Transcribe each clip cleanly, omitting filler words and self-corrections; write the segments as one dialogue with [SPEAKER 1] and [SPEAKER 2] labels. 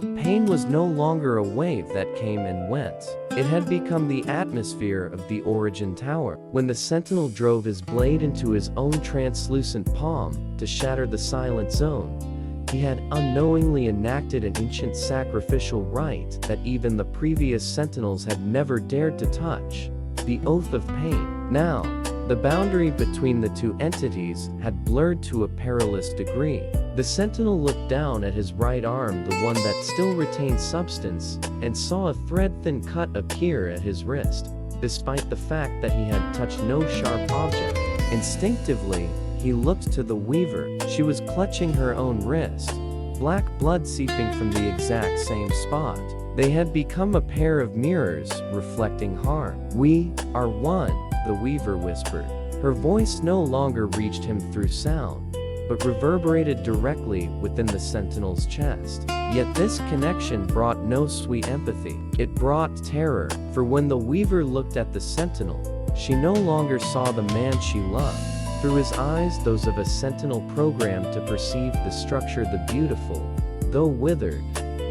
[SPEAKER 1] Pain was no longer a wave that came and went. It had become the atmosphere of the Origin Tower. When the sentinel drove his blade into his own translucent palm to shatter the Silent Zone, he had unknowingly enacted an ancient sacrificial rite that even the previous sentinels had never dared to touch: the Oath of Pain. Now, the boundary between the two entities had blurred to a perilous degree. The sentinel looked down at his right arm, the one that still retained substance, and saw a thread-thin cut appear at his wrist. Despite the fact that he had touched no sharp object, instinctively, he looked to the Weaver. She was clutching her own wrist, black blood seeping from the exact same spot. They had become a pair of mirrors, reflecting harm. "We are one," the Weaver whispered. Her voice no longer reached him through sound, but reverberated directly within the sentinel's chest. Yet this connection brought no sweet empathy. It brought terror, for when the Weaver looked at the sentinel, she no longer saw the man she loved. Through his eyes, those of a sentinel programmed to perceive the structure, the beautiful, though withered,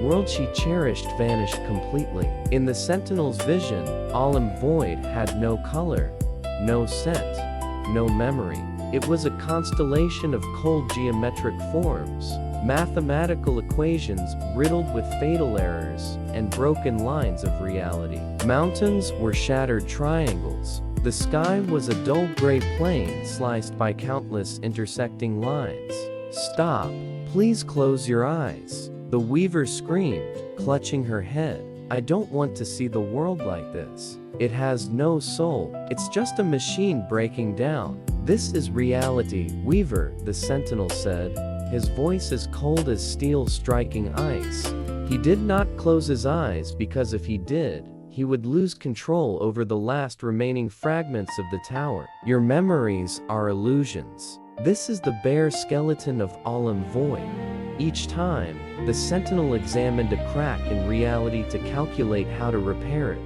[SPEAKER 1] world she cherished vanished completely. In the sentinel's vision, Olym-Void had no color, no scent, no memory. It was a constellation of cold geometric forms, mathematical equations riddled with fatal errors, and broken lines of reality. Mountains were shattered triangles. The sky was a dull gray plane sliced by countless intersecting lines. "Stop. Please close your eyes," the Weaver screamed, clutching her head. "I don't want to see the world like this. It has no soul. It's just a machine breaking down. This is reality, Weaver," the sentinel said, his voice as cold as steel striking ice. He did not close his eyes because if he did, he would lose control over the last remaining fragments of the tower. "Your memories are illusions. This is the bare skeleton of Olym-Void." Each time, the sentinel examined a crack in reality to calculate how to repair it.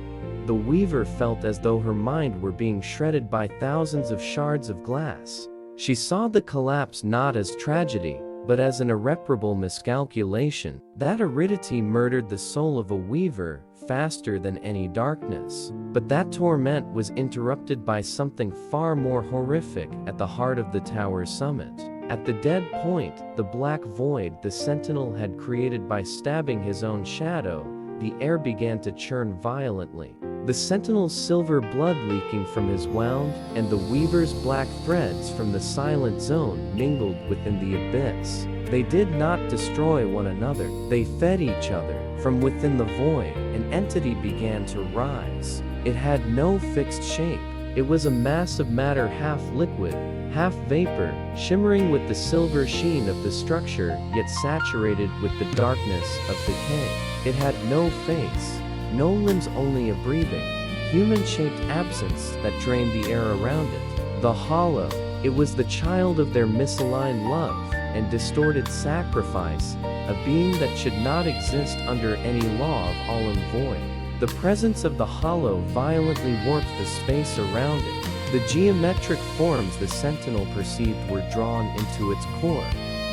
[SPEAKER 1] The Weaver felt as though her mind were being shredded by thousands of shards of glass. She saw the collapse not as tragedy, but as an irreparable miscalculation. That aridity murdered the soul of a Weaver faster than any darkness. But that torment was interrupted by something far more horrific at the heart of the tower's summit. At the dead point, the black void the sentinel had created by stabbing his own shadow, the air began to churn violently. The sentinel's silver blood leaking from his wound, and the Weaver's black threads from the Silent Zone mingled within the abyss. They did not destroy one another, they fed each other. From within the void, an entity began to rise. It had no fixed shape. It was a mass of matter, half liquid, half vapor, shimmering with the silver sheen of the structure, yet saturated with the darkness of decay. It had no face, no limbs, only a breathing, human-shaped absence that drained the air around it. The hollow. It was the child of their misaligned love and distorted sacrifice, a being that should not exist under any law of Olym-Void. The presence of the hollow violently warped the space around it. The geometric forms the sentinel perceived were drawn into its core,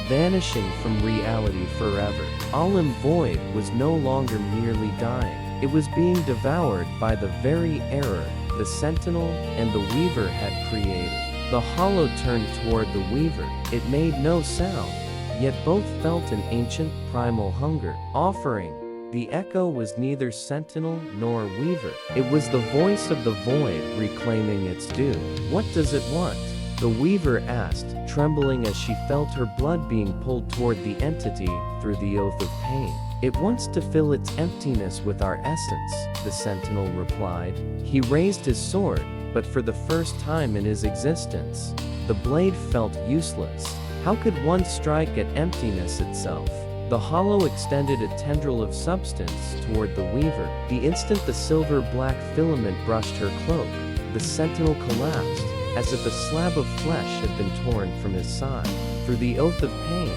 [SPEAKER 1] vanishing from reality forever. Olym-Void was no longer merely dying. It was being devoured by the very error the sentinel and the Weaver had created. The hollow turned toward the Weaver. It made no sound, yet both felt an ancient, primal hunger. Offering. The echo was neither sentinel nor Weaver. It was the voice of the void reclaiming its due. "What does it want?" the Weaver asked, trembling as she felt her blood being pulled toward the entity through the Oath of Pain. "It wants to fill its emptiness with our essence," the sentinel replied. He raised his sword, but for the first time in his existence, the blade felt useless. How could one strike at emptiness itself? The hollow extended a tendril of substance toward the Weaver. The instant the silver-black filament brushed her cloak, the sentinel collapsed, as if a slab of flesh had been torn from his side. Through the Oath of Pain,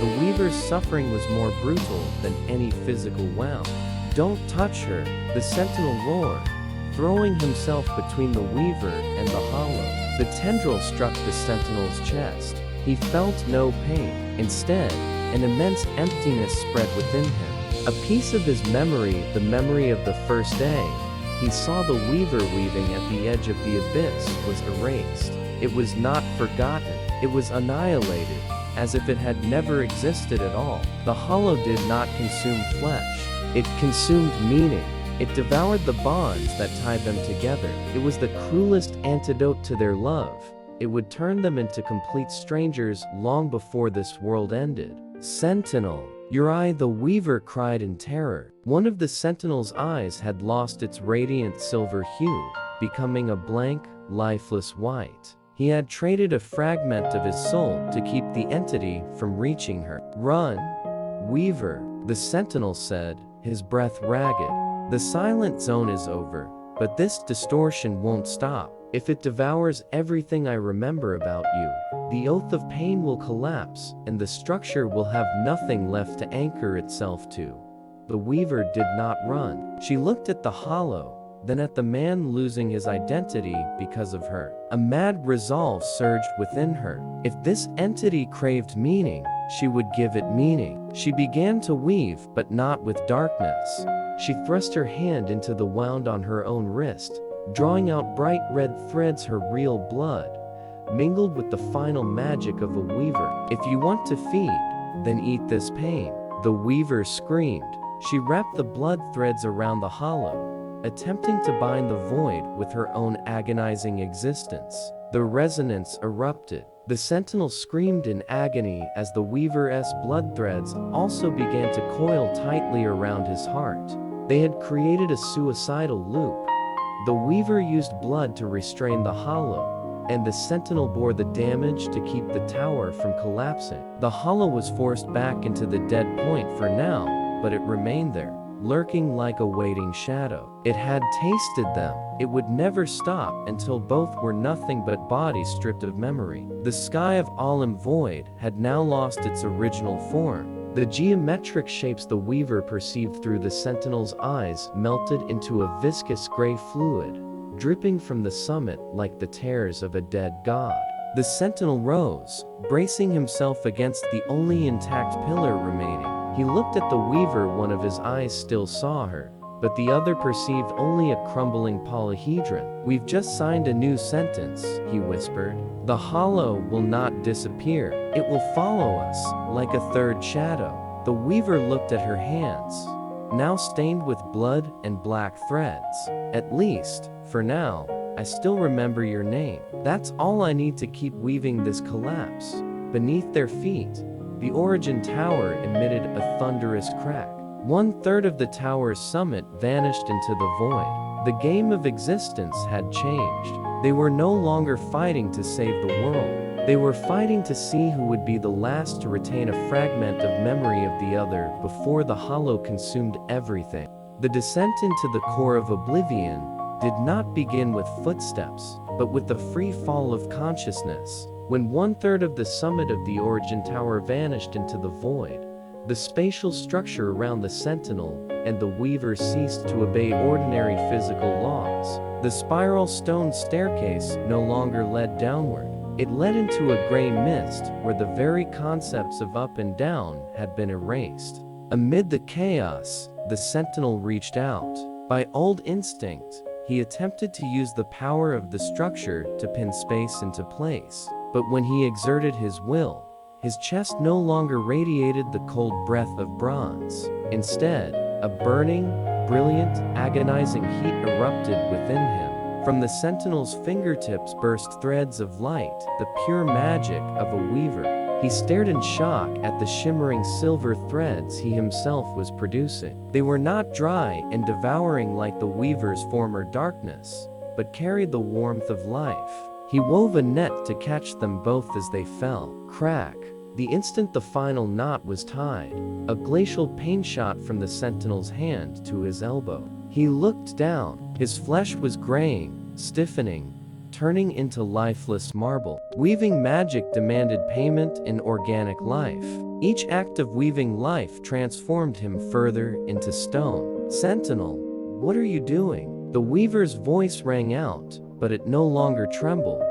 [SPEAKER 1] the Weaver's suffering was more brutal than any physical wound. "Don't touch her," the sentinel roared, throwing himself between the Weaver and the hollow. The tendril struck the sentinel's chest. He felt no pain. Instead, an immense emptiness spread within him, A piece of his memory, the memory of the first day he saw the weaver weaving at the edge of the abyss, was erased. It was not forgotten, it was annihilated, as if it had never existed at all. The hollow did not consume flesh, it consumed meaning. It devoured the bonds that tied them together. It was the cruelest antidote to their love. It would turn them into complete strangers long before this world ended. Sentinel, your eye, the weaver cried in terror. One of the sentinel's eyes had lost its radiant silver hue, becoming a blank, lifeless white. He had traded a fragment of his soul to keep the entity from reaching her. Run, weaver, the sentinel said, his breath ragged. The silent zone is over, but this distortion won't stop. If it devours everything I remember about you, the oath of pain will collapse, and the structure will have nothing left to anchor itself to. The weaver did not run. She looked at the hollow, then at the man losing his identity because of her. A mad resolve surged within her. If this entity craved meaning, she would give it meaning. She began to weave, but not with darkness. She thrust her hand into the wound on her own wrist, drawing out bright red threads. Her real blood mingled with the final magic of a weaver. If you want to feed, then eat this pain, the weaver screamed. She wrapped the blood threads around the hollow, attempting to bind the void with her own agonizing existence. The resonance erupted. The sentinel screamed in agony as the weaver's blood threads also began to coil tightly around his heart. They had created a suicidal loop. The weaver used blood to restrain the hollow, and the sentinel bore the damage to keep the tower from collapsing. The hollow was forced back into the dead point for now, but it remained there, lurking like a waiting shadow. It had tasted them. It would never stop until both were nothing but bodies stripped of memory. The sky of Olym-Void had now lost its original form. The geometric shapes the weaver perceived through the sentinel's eyes melted into a viscous gray fluid, dripping from the summit like the tears of a dead god. The sentinel rose, bracing himself against the only intact pillar remaining. He looked at the weaver. One of his eyes still saw her, but the other perceived only a crumbling polyhedron. We've just signed a new sentence, he whispered. The hollow will not disappear. It will follow us, like a third shadow. The weaver looked at her hands, now stained with blood and black threads. At least, for now, I still remember your name. That's all I need to keep weaving this collapse. Beneath their feet, the origin tower emitted a thunderous crack. 1/3 of the tower's summit vanished into the void. The game of existence had changed. They were no longer fighting to save the world. They were fighting to see who would be the last to retain a fragment of memory of the other before the hollow consumed everything. The descent into the core of oblivion did not begin with footsteps, but with the free fall of consciousness. When 1/3 of the summit of the origin tower vanished into the void, the spatial structure around the sentinel and the weaver ceased to obey ordinary physical laws. The spiral stone staircase no longer led downward. It led into a gray mist where the very concepts of up and down had been erased. Amid the chaos, the sentinel reached out. By old instinct, he attempted to use the power of the structure to pin space into place. But when he exerted his will, his chest no longer radiated the cold breath of bronze. Instead, a burning, brilliant, agonizing heat erupted within him. From the sentinel's fingertips burst threads of light, the pure magic of a weaver. He stared in shock at the shimmering silver threads he himself was producing. They were not dry and devouring like the weaver's former darkness, but carried the warmth of life. He wove a net to catch them both as they fell. Crack. The instant the final knot was tied, a glacial pain shot from the sentinel's hand to his elbow. He looked down. His flesh was graying, stiffening, turning into lifeless marble. Weaving magic demanded payment in organic life. Each act of weaving life transformed him further into stone. Sentinel, what are you doing? The weaver's voice rang out, but it no longer trembled,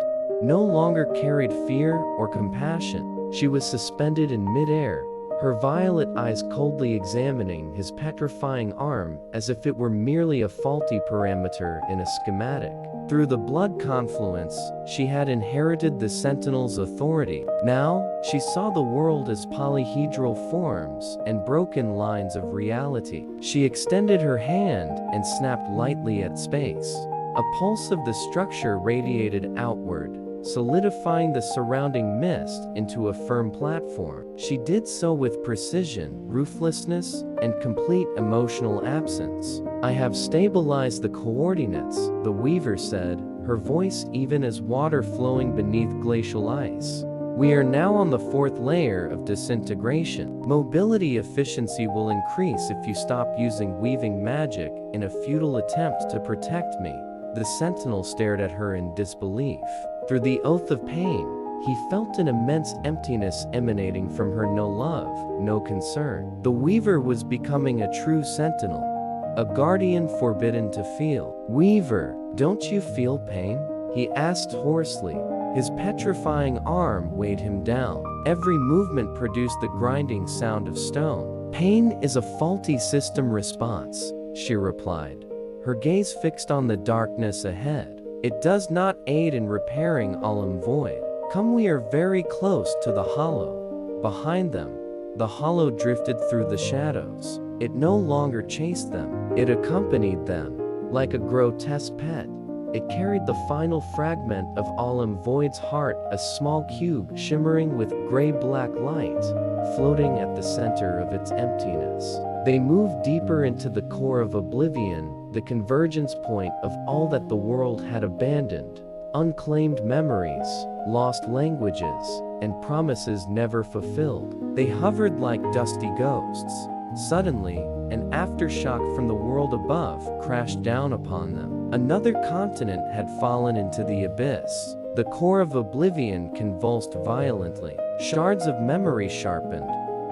[SPEAKER 1] no longer carried fear or compassion. She was suspended in midair, her violet eyes coldly examining his petrifying arm as if it were merely a faulty parameter in a schematic. Through the blood confluence, she had inherited the Sentinel's authority. Now, she saw the world as polyhedral forms and broken lines of reality. She extended her hand and snapped lightly at space. A pulse of the structure radiated outward, solidifying the surrounding mist into a firm platform. She did so with precision, ruthlessness, and complete emotional absence. "I have stabilized the coordinates," the Weaver said, her voice even as water flowing beneath glacial ice. "We are now on the 4th layer of disintegration. Mobility efficiency will increase if you stop using weaving magic in a futile attempt to protect me." The Sentinel stared at her in disbelief. Through the oath of pain, he felt an immense emptiness emanating from her. No love, no concern. The Weaver was becoming a true Sentinel, a guardian forbidden to feel. "Weaver, don't you feel pain?" he asked hoarsely. His petrifying arm weighed him down. Every movement produced the grinding sound of stone. "Pain is a faulty system response," she replied, her gaze fixed on the darkness ahead. "It does not aid in repairing Olym-Void. Come, we are very close to the hollow." Behind them, the hollow drifted through the shadows. It no longer chased them. It accompanied them, like a grotesque pet. It carried the final fragment of Olym-Void's heart, a small cube shimmering with gray-black light, floating at the center of its emptiness. They moved deeper into the core of oblivion, the convergence point of all that the world had abandoned: unclaimed memories, lost languages, and promises never fulfilled. They hovered like dusty ghosts. Suddenly, an aftershock from the world above crashed down upon them. Another continent had fallen into the abyss. The core of oblivion convulsed violently. Shards of memory sharpened,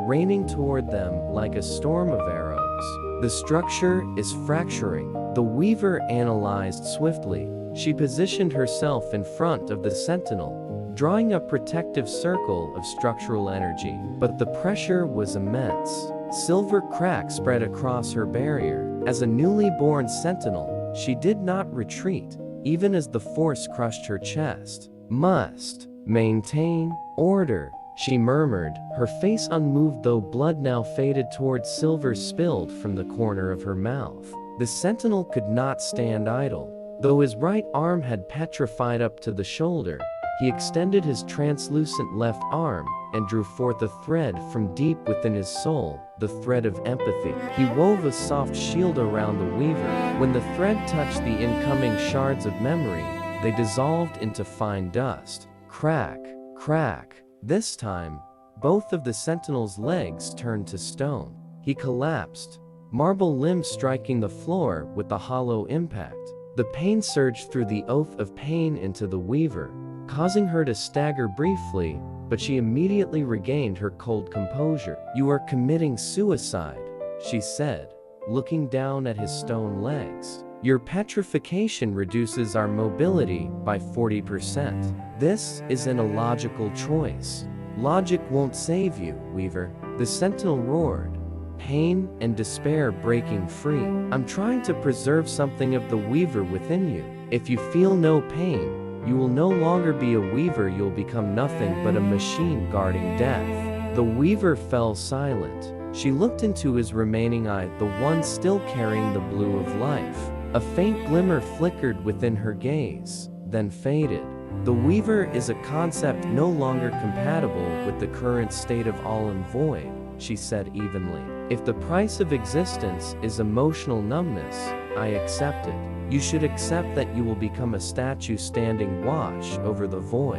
[SPEAKER 1] raining toward them like a storm of arrows. "The structure is fracturing," the Weaver analyzed swiftly. She positioned herself in front of the Sentinel, drawing a protective circle of structural energy. But the pressure was immense. Silver cracks spread across her barrier. As a newly born Sentinel, she did not retreat, even as the force crushed her chest. "Must maintain order," she murmured, her face unmoved though blood now faded towards silver spilled from the corner of her mouth. The Sentinel could not stand idle. Though his right arm had petrified up to the shoulder, he extended his translucent left arm and drew forth a thread from deep within his soul, the thread of empathy. He wove a soft shield around the Weaver. When the thread touched the incoming shards of memory, they dissolved into fine dust. Crack, crack. This time, both of the Sentinel's legs turned to stone. He collapsed, marble limbs striking the floor with a hollow impact. The pain surged through the oath of pain into the Weaver, causing her to stagger briefly, but she immediately regained her cold composure. "You are committing suicide," she said, looking down at his stone legs. "Your petrification reduces our mobility by 40%. This is an illogical choice. Logic won't save you, Weaver," the Sentinel roared, pain and despair breaking free. "I'm trying to preserve something of the Weaver within you. If you feel no pain, you will no longer be a Weaver, you'll become nothing but a machine guarding death." The Weaver fell silent. She looked into his remaining eye, the one still carrying the blue of life. A faint glimmer flickered within her gaze, then faded. "The Weaver is a concept no longer compatible with the current state of Olym-Void," she said evenly. "If the price of existence is emotional numbness, I accept it. You should accept that you will become a statue standing watch over the void."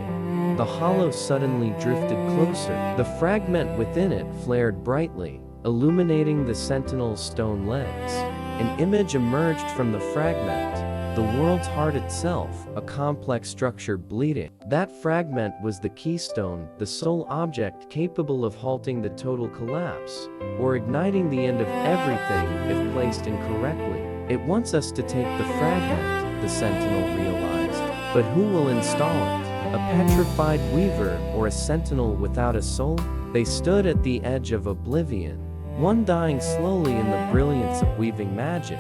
[SPEAKER 1] The hollow suddenly drifted closer. The fragment within it flared brightly, illuminating the Sentinel's stone legs. An image emerged from the fragment, the world's heart itself, a complex structure bleeding. That fragment was the keystone, the sole object capable of halting the total collapse, or igniting the end of everything if placed incorrectly. "It wants us to take the fragment," the Sentinel realized. "But who will install it?" A petrified weaver or a sentinel without a soul? They stood at the edge of oblivion, one dying slowly in the brilliance of weaving magic,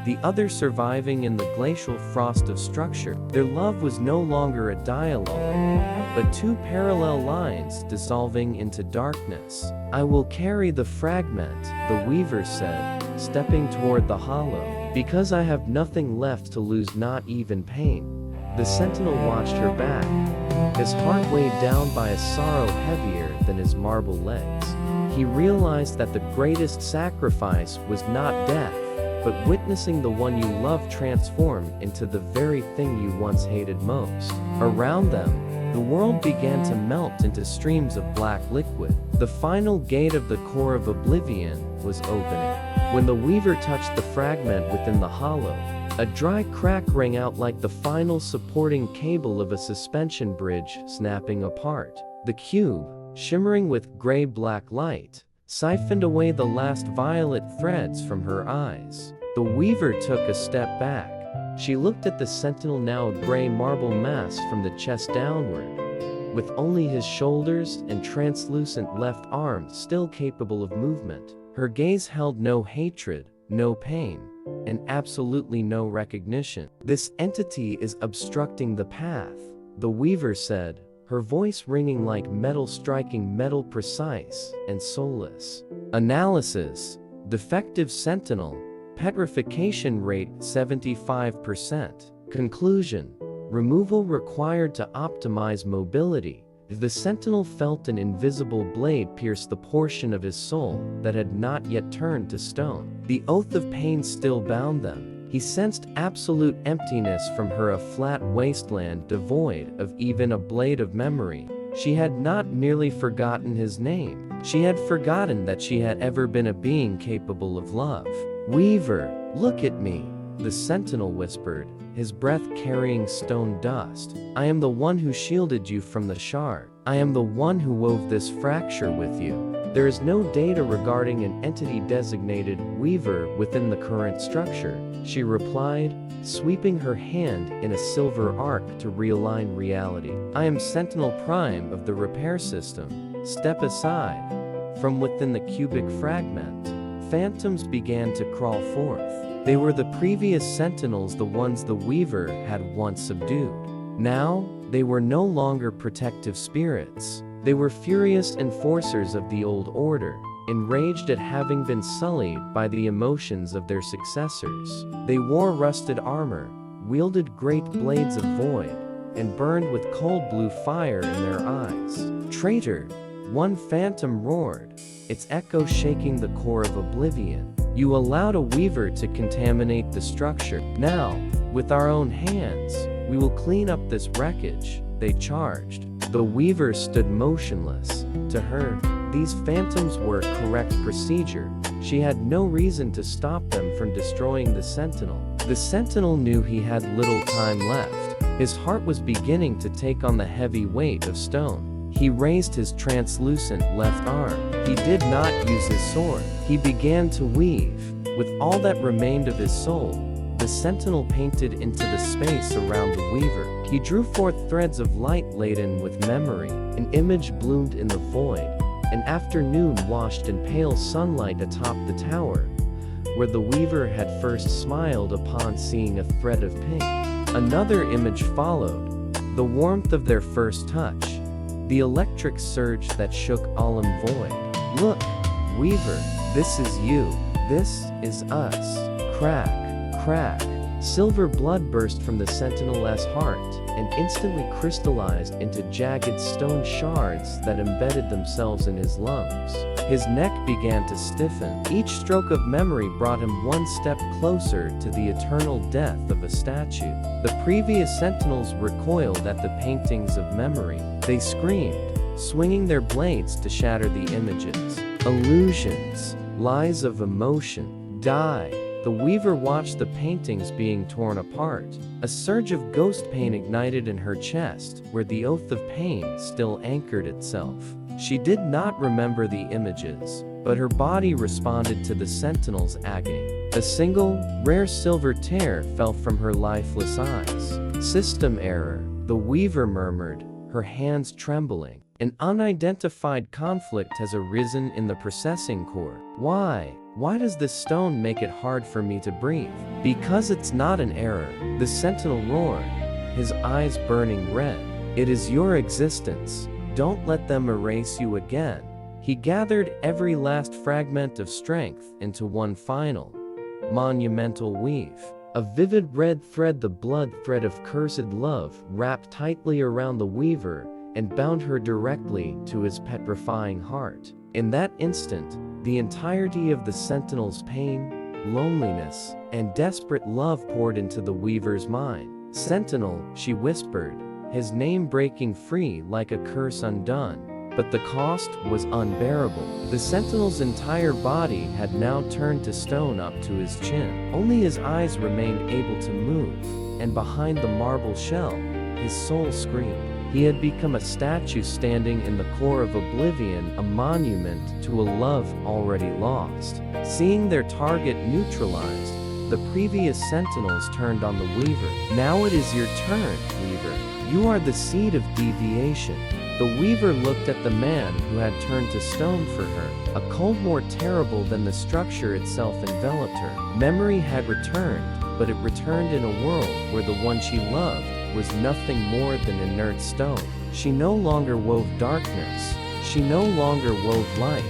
[SPEAKER 1] the other surviving in the glacial frost of structure. Their love was no longer a dialogue, but two parallel lines dissolving into darkness. "I will carry the fragment," the weaver said, stepping toward the hollow, "because I have nothing left to lose, not even pain." The sentinel watched her back, his heart weighed down by a sorrow heavier than his marble legs. He realized that the greatest sacrifice was not death, but witnessing the one you love transform into the very thing you once hated most. Around them, the world began to melt into streams of black liquid. The final gate of the core of oblivion was opening. When the weaver touched the fragment within the hollow, a dry crack rang out like the final supporting cable of a suspension bridge snapping apart. The cube, shimmering with gray-black light, siphoned away the last violet threads from her eyes. The weaver took a step back. She looked at the sentinel, now a gray marble mass from the chest downward, with only his shoulders and translucent left arm still capable of movement. Her gaze held no hatred, no pain, and absolutely no recognition. "This entity is obstructing the path," the weaver said, her voice ringing like metal striking metal, precise and soulless. Analysis: defective sentinel, petrification rate 75%. Conclusion: removal required to optimize mobility. The sentinel felt an invisible blade pierce the portion of his soul that had not yet turned to stone. The oath of pain still bound them. He sensed absolute emptiness from her, a flat wasteland devoid of even a blade of memory. She had not merely forgotten his name, she had forgotten that she had ever been a being capable of love. "Weaver, look at me," the sentinel whispered, his breath carrying stone dust. "I am the one who shielded you from the shard. I am the one who wove this fracture with you. There is no data regarding an entity designated Weaver within the current structure," she replied, sweeping her hand in a silver arc to realign reality. "I am Sentinel Prime of the repair system. Step aside." From within the cubic fragment, phantoms began to crawl forth. They were the previous sentinels, the ones the weaver had once subdued. Now, they were no longer protective spirits. They were furious enforcers of the old order, enraged at having been sullied by the emotions of their successors. They wore rusted armor, wielded great blades of void, and burned with cold blue fire in their eyes. "Traitor!" one phantom roared, its echo shaking the core of oblivion. "You allowed a weaver to contaminate the structure. Now, with our own hands, we will clean up this wreckage," they charged. The weaver stood motionless. To her, these phantoms were correct procedure. She had no reason to stop them from destroying the sentinel. The sentinel knew he had little time left. His heart was beginning to take on the heavy weight of stone. He raised his translucent left arm. He did not use his sword. He began to weave. With all that remained of his soul, the sentinel painted into the space around the weaver. He drew forth threads of light laden with memory. An image bloomed in the void. An afternoon washed in pale sunlight atop the tower, where the weaver had first smiled upon seeing a thread of pink. Another image followed, the warmth of their first touch, the electric surge that shook Olym-Void. "Look, Weaver, this is you. This is us." Crack, crack. Silver blood burst from the sentinel's heart and instantly crystallized into jagged stone shards that embedded themselves in his lungs. His neck began to stiffen. Each stroke of memory brought him one step closer to the eternal death of a statue. The previous sentinels recoiled at the paintings of memory. They screamed, swinging their blades to shatter the images. Illusions, lies of emotion, die. The weaver watched the paintings being torn apart. A surge of ghost pain ignited in her chest, where the oath of pain still anchored itself. She did not remember the images, but her body responded to the sentinel's agony. A single, rare silver tear fell from her lifeless eyes. "System error," the weaver murmured, her hands trembling. An unidentified conflict has arisen in the processing core. Why? Why does this stone make it hard for me to breathe? Because it's not an error, the sentinel roared, his eyes burning red. It is your existence. Don't let them erase you again. He gathered every last fragment of strength into one final, monumental weave. A vivid red thread, the blood thread of cursed love, wrapped tightly around the weaver and bound her directly to his petrifying heart. In that instant, the entirety of the sentinel's pain, loneliness, and desperate love poured into the weaver's mind. Sentinel, she whispered, his name breaking free like a curse undone. But the cost was unbearable. The sentinel's entire body had now turned to stone up to his chin. Only his eyes remained able to move, and behind the marble shell, his soul screamed. He had become a statue standing in the core of oblivion, a monument to a love already lost. Seeing their target neutralized, the previous sentinels turned on the weaver. Now it is your turn, weaver. You are the seed of deviation. The weaver looked at the man who had turned to stone for her. A cold more terrible than the structure itself enveloped her. Memory had returned, but it returned in a world where the one she loved was nothing more than inert stone. She no longer wove darkness. She no longer wove light.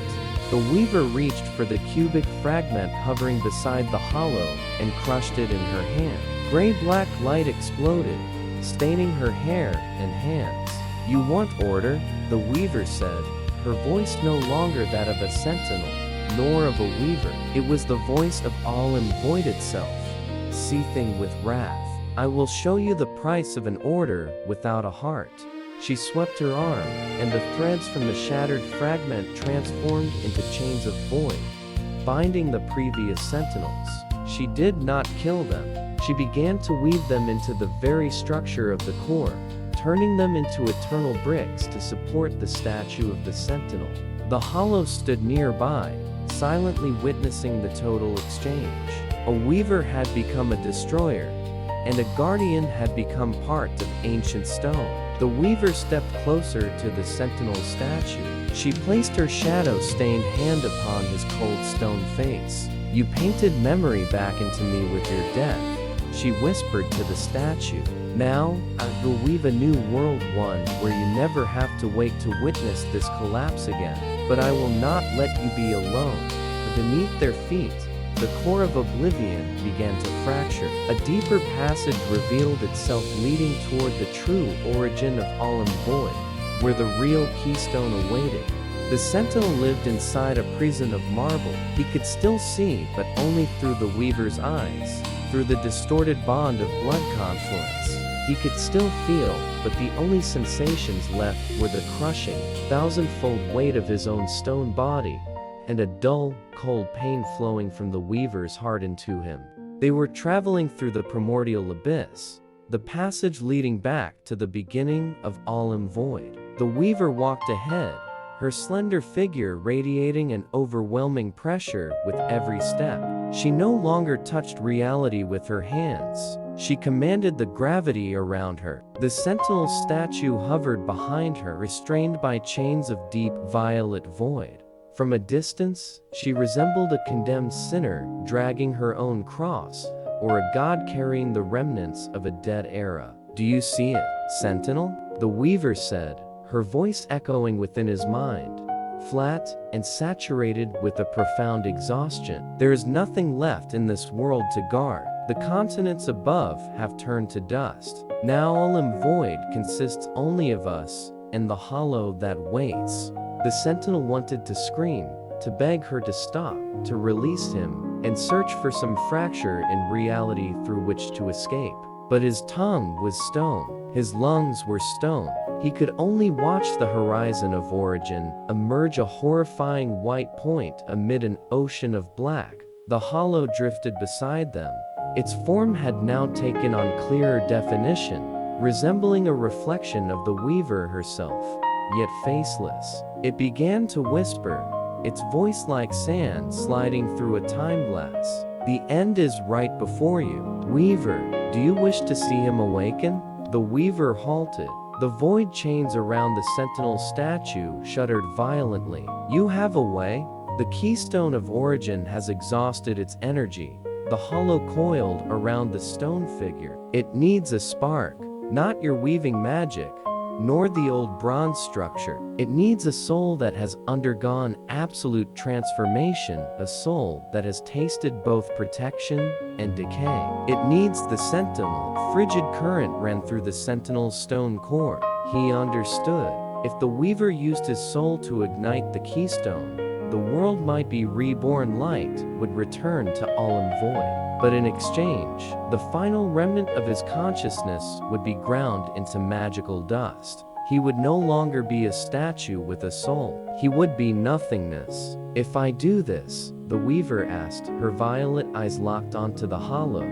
[SPEAKER 1] The weaver reached for the cubic fragment hovering beside the hollow and crushed it in her hand. Gray-black light exploded, staining her hair and hands. You want order? The weaver said, her voice no longer that of a sentinel, nor of a weaver. It was the voice of Olym-Void itself, seething with wrath. I will show you the price of an order without a heart. She swept her arm, and the threads from the shattered fragment transformed into chains of void, binding the previous sentinels. She did not kill them. She began to weave them into the very structure of the core, turning them into eternal bricks to support the statue of the sentinel. The hollow stood nearby, silently witnessing the total exchange. A weaver had become a destroyer, and a guardian had become part of ancient stone. The weaver stepped closer to the sentinel's statue. She placed her shadow-stained hand upon his cold stone face. You painted memory back into me with your death, she whispered to the statue. Now, I will weave a new world, one where you never have to wait to witness this collapse again. But I will not let you be alone. Beneath their feet, the core of oblivion began to fracture. A deeper passage revealed itself, leading toward the true origin of Olym-Void, where the real keystone awaited. The sentinel lived inside a prison of marble. He could still see, but only through the weaver's eyes, through the distorted bond of blood confluence. He could still feel, but the only sensations left were the crushing, thousand-fold weight of his own stone body, and a dull, cold pain flowing from the weaver's heart into him. They were traveling through the primordial abyss, the passage leading back to the beginning of Olym-Void. The weaver walked ahead, her slender figure radiating an overwhelming pressure with every step. She no longer touched reality with her hands. She commanded the gravity around her. The sentinel statue hovered behind her, restrained by chains of deep violet void. From a distance, she resembled a condemned sinner dragging her own cross, or a god carrying the remnants of a dead era. Do you see it, sentinel? The weaver said, her voice echoing within his mind, flat and saturated with a profound exhaustion. There is nothing left in this world to guard. The continents above have turned to dust. Now Olym-Void consists only of us and the hollow that waits. The sentinel wanted to scream, to beg her to stop, to release him, and search for some fracture in reality through which to escape. But his tongue was stone. His lungs were stone. He could only watch the horizon of origin emerge, a horrifying white point amid an ocean of black. The hollow drifted beside them. Its form had now taken on clearer definition, resembling a reflection of the weaver herself, yet faceless. It began to whisper, its voice like sand sliding through a time glass. The end is right before you. Weaver, do you wish to see him awaken? The weaver halted, The void chains around the sentinel statue shuddered violently. You have a way? The keystone of origin has exhausted its energy, the hollow coiled around the stone figure. It needs a spark, not your weaving magic, nor the old bronze structure. It needs a soul that has undergone absolute transformation, a soul that has tasted both protection and decay. It needs the sentinel. Frigid current ran through the sentinel's stone core. He understood. If the weaver used his soul to ignite the keystone, the world might be reborn. Light would return to Olym-Void. But in exchange, the final remnant of his consciousness would be ground into magical dust. He would no longer be a statue with a soul. He would be nothingness. If I do this, the weaver asked, her violet eyes locked onto the hollow,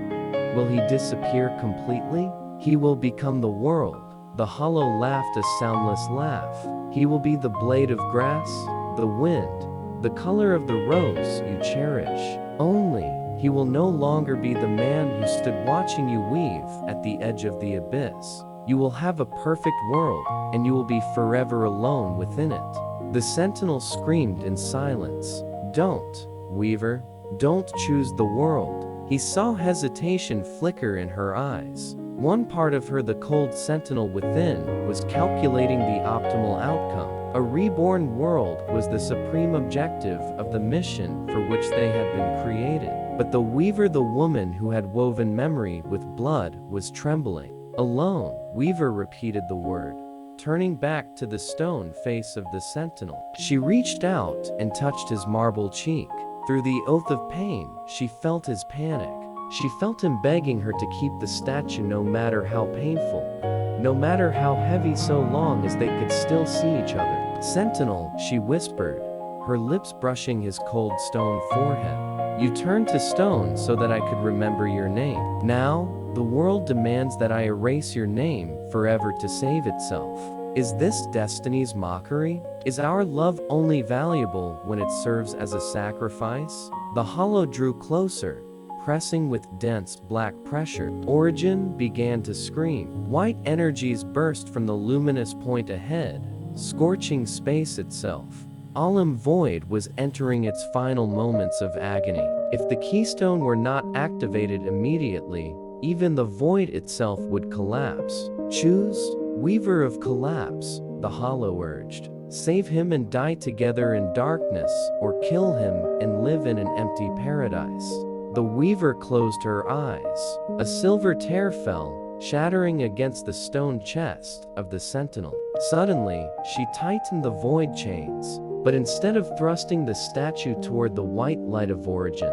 [SPEAKER 1] will he disappear completely? He will become the world. The hollow laughed a soundless laugh. He will be the blade of grass, the wind, the color of the rose you cherish. Only, he will no longer be the man who stood watching you weave at the edge of the abyss. You will have a perfect world, and you will be forever alone within it. The sentinel screamed in silence. Don't, weaver, don't choose the world. He saw hesitation flicker in her eyes. One part of her, the cold sentinel within, was calculating the optimal outcome. A reborn world was the supreme objective of the mission for which they had been created. But the weaver, the woman who had woven memory with blood, was trembling. Alone, Weaver repeated the word, turning back to the stone face of the sentinel. She reached out and touched his marble cheek. Through the oath of pain, she felt his panic. She felt him begging her to keep the statue no matter how painful, no matter how heavy, so long as they could still see each other. Sentinel, she whispered, her lips brushing his cold stone forehead. You turned to stone so that I could remember your name. Now, the world demands that I erase your name forever to save itself. Is this destiny's mockery? Is our love only valuable when it serves as a sacrifice? The hollow drew closer, pressing with dense black pressure. Origin began to scream. White energies burst from the luminous point ahead, scorching space itself. Olym-Void was entering its final moments of agony. If the keystone were not activated immediately, even the void itself would collapse. Choose, weaver of collapse, the hollow urged. Save him and die together in darkness, or kill him and live in an empty paradise. The weaver closed her eyes. A silver tear fell, shattering against the stone chest of the sentinel. Suddenly, she tightened the void chains, but instead of thrusting the statue toward the white light of origin,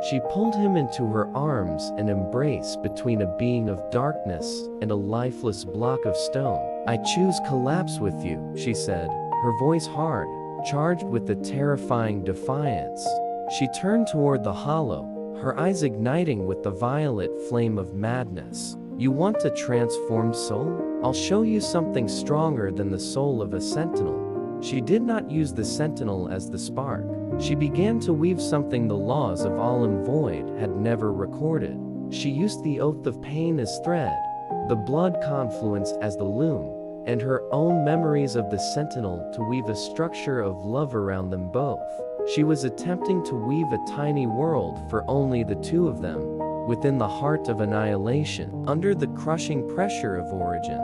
[SPEAKER 1] she pulled him into her arms, an embrace between a being of darkness and a lifeless block of stone. I choose collapse with you, she said, her voice hard, charged with the terrifying defiance. She turned toward the hollow, her eyes igniting with the violet flame of madness. You want to transform soul? I'll show you something stronger than the soul of a sentinel. She did not use the sentinel as the spark. She began to weave something the laws of Olym-Void had never recorded. She used the oath of pain as thread, the blood confluence as the loom, and her own memories of the sentinel to weave a structure of love around them both. She was attempting to weave a tiny world for only the two of them, within the heart of annihilation. Under the crushing pressure of origin,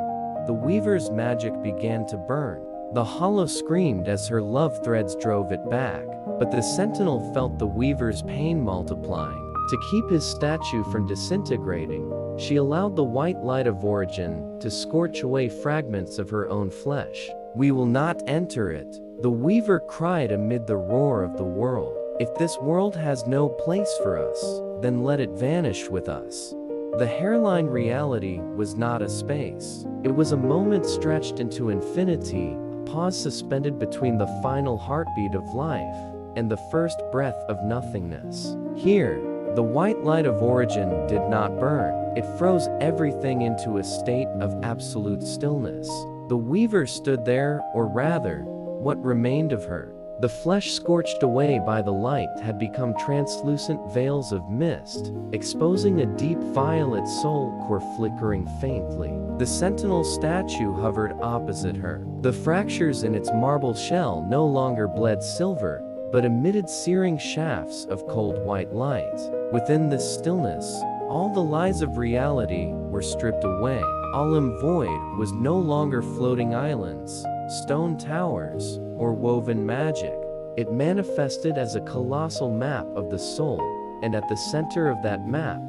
[SPEAKER 1] the weaver's magic began to burn. The hollow screamed as her love threads drove it back, but the sentinel felt the weaver's pain multiplying. To keep his statue from disintegrating, she allowed the white light of origin to scorch away fragments of her own flesh. We will not enter it, the weaver cried amid the roar of the world. If this world has no place for us, then let it vanish with us. The hairline reality was not a space. It was a moment stretched into infinity, a pause suspended between the final heartbeat of life and the first breath of nothingness. Here, the white light of origin did not burn. It froze everything into a state of absolute stillness. The weaver stood there, or rather, what remained of her, The flesh scorched away by the light had become translucent veils of mist, exposing a deep violet soul core flickering faintly. The sentinel statue hovered opposite her. The fractures in its marble shell no longer bled silver, but emitted searing shafts of cold white light. Within this stillness, all the lies of reality were stripped away. Olym-Void was no longer floating islands, stone towers, or woven magic. It manifested as a colossal map of the soul, and at the center of that map,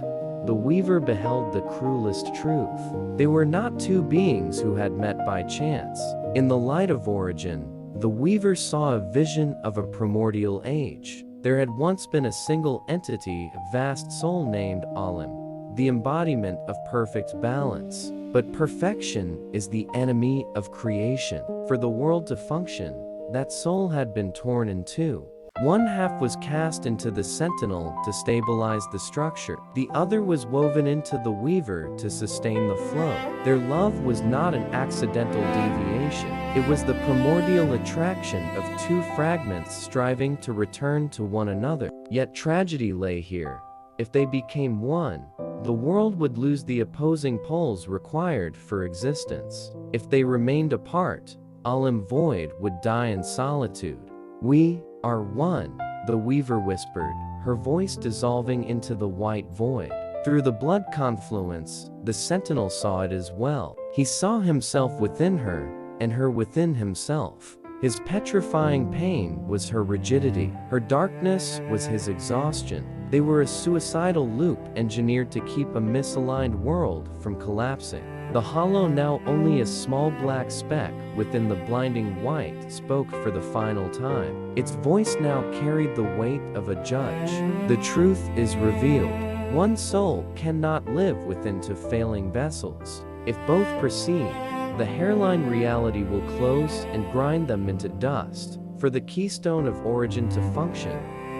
[SPEAKER 1] the weaver beheld the cruelest truth. They were not two beings who had met by chance. In the light of origin, the weaver saw a vision of a primordial age. There had once been a single entity, a vast soul named Olym, the embodiment of perfect balance. But perfection is the enemy of creation. For the world to function, that soul had been torn in two. One half was cast into the sentinel to stabilize the structure. The other was woven into the weaver to sustain the flow. Their love was not an accidental deviation. It was the primordial attraction of two fragments striving to return to one another. Yet tragedy lay here. If they became one, the world would lose the opposing poles required for existence. If they remained apart, Olym-Void would die in solitude. "We are one," the weaver whispered, her voice dissolving into the white void. Through the blood confluence, the sentinel saw it as well. He saw himself within her, and her within himself. His petrifying pain was her rigidity. Her darkness was his exhaustion. They were a suicidal loop engineered to keep a misaligned world from collapsing. The hollow, now only a small black speck within the blinding white, spoke for the final time. Its voice now carried the weight of a judge. "The truth is revealed. One soul cannot live within two failing vessels. If both proceed, the hairline reality will close and grind them into dust. For the keystone of origin to function,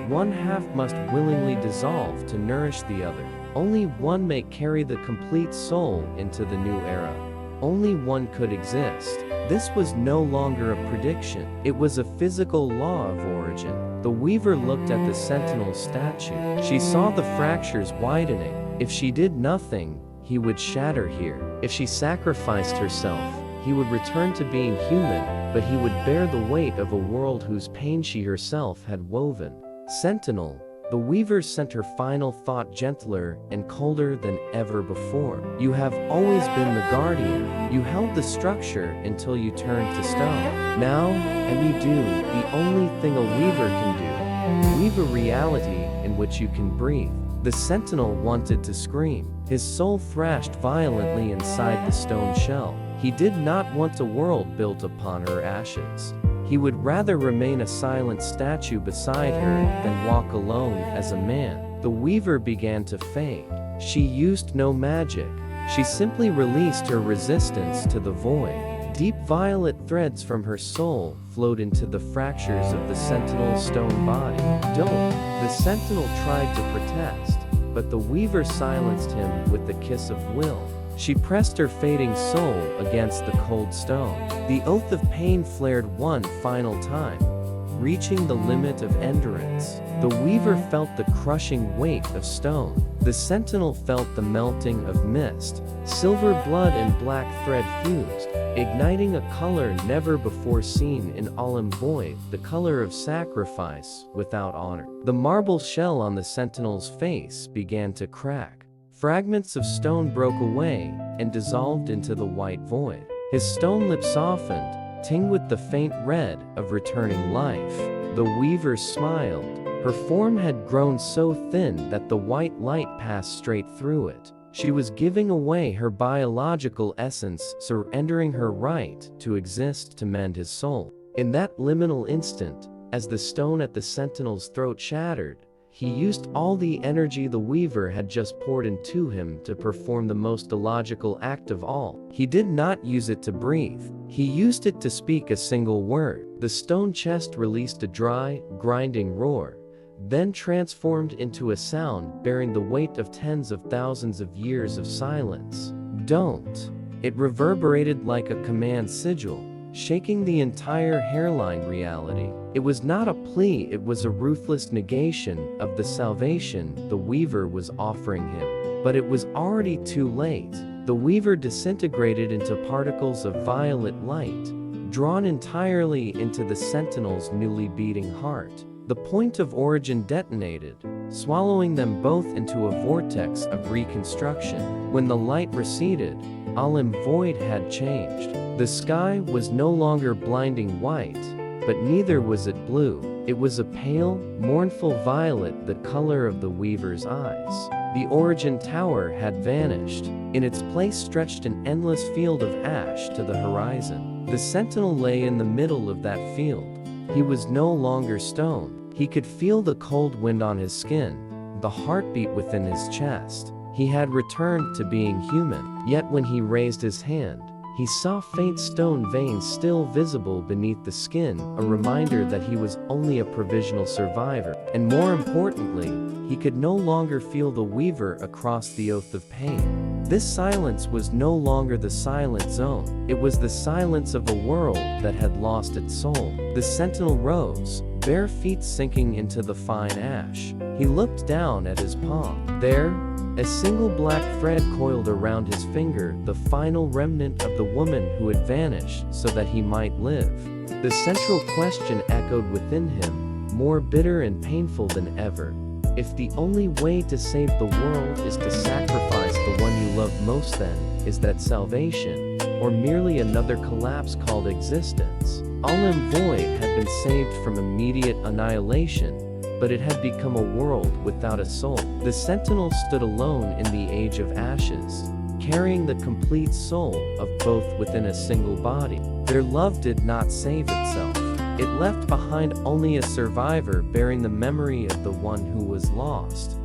[SPEAKER 1] one half must willingly dissolve to nourish the other. Only one may carry the complete soul into the new era. Only one could exist." This was no longer a prediction. It was a physical law of origin. The weaver looked at the sentinel statue. She saw the fractures widening. If she did nothing, he would shatter here. If she sacrificed herself, he would return to being human, but he would bear the weight of a world whose pain she herself had woven. "Sentinel," the weaver sent her final thought gentler and colder than ever before. "You have always been the guardian. You held the structure until you turned to stone. Now, and we do the only thing a weaver can do. Weave a reality in which you can breathe." The sentinel wanted to scream. His soul thrashed violently inside the stone shell. He did not want a world built upon her ashes. He would rather remain a silent statue beside her than walk alone as a man. The weaver began to fade. She used no magic. She simply released her resistance to the void. Deep violet threads from her soul flowed into the fractures of the sentinel's stone body. "Don't!" The sentinel tried to protest, but the weaver silenced him with the kiss of will. She pressed her fading soul against the cold stone. The oath of pain flared one final time, reaching the limit of endurance. The weaver felt the crushing weight of stone. The sentinel felt the melting of mist. Silver blood and black thread fused, igniting a color never before seen in Olym-Void, the color of sacrifice without honor. The marble shell on the sentinel's face began to crack. Fragments of stone broke away and dissolved into the white void. His stone lips softened, tinged with the faint red of returning life. The weaver smiled. Her form had grown so thin that the white light passed straight through it. She was giving away her biological essence, surrendering her right to exist to mend his soul. In that liminal instant, as the stone at the sentinel's throat shattered, he used all the energy the weaver had just poured into him to perform the most illogical act of all. He did not use it to breathe. He used it to speak a single word. The stone chest released a dry, grinding roar, then transformed into a sound bearing the weight of tens of thousands of years of silence. "Don't!" It reverberated like a command sigil, shaking the entire hairline reality. It was not a plea, it was a ruthless negation of the salvation the Weaver was offering him. But it was already too late. The Weaver disintegrated into particles of violet light, drawn entirely into the Sentinel's newly beating heart. The point of origin detonated, swallowing them both into a vortex of reconstruction. When the light receded, Olym-Void had changed. The sky was no longer blinding white, but neither was it blue. It was a pale, mournful violet, the color of the Weaver's eyes. The origin tower had vanished. In its place stretched an endless field of ash to the horizon. The Sentinel lay in the middle of that field. He was no longer stone. He could feel the cold wind on his skin, the heartbeat within his chest. He had returned to being human. Yet when he raised his hand, he saw faint stone veins still visible beneath the skin, a reminder that he was only a provisional survivor. And more importantly, he could no longer feel the Weaver across the oath of pain. This silence was no longer the silent zone. It was the silence of a world that had lost its soul. The Sentinel rose, bare feet sinking into the fine ash. He looked down at his palm. There, a single black thread coiled around his finger, the final remnant of the woman who had vanished so that he might live. The central question echoed within him, more bitter and painful than ever. If the only way to save the world is to sacrifice the one you love most, then is that salvation, or merely another collapse called existence? Olym-Void had been saved from immediate annihilation, but it had become a world without a soul. The Sentinel stood alone in the age of ashes, carrying the complete soul of both within a single body. Their love did not save itself. It left behind only a survivor bearing the memory of the one who was lost.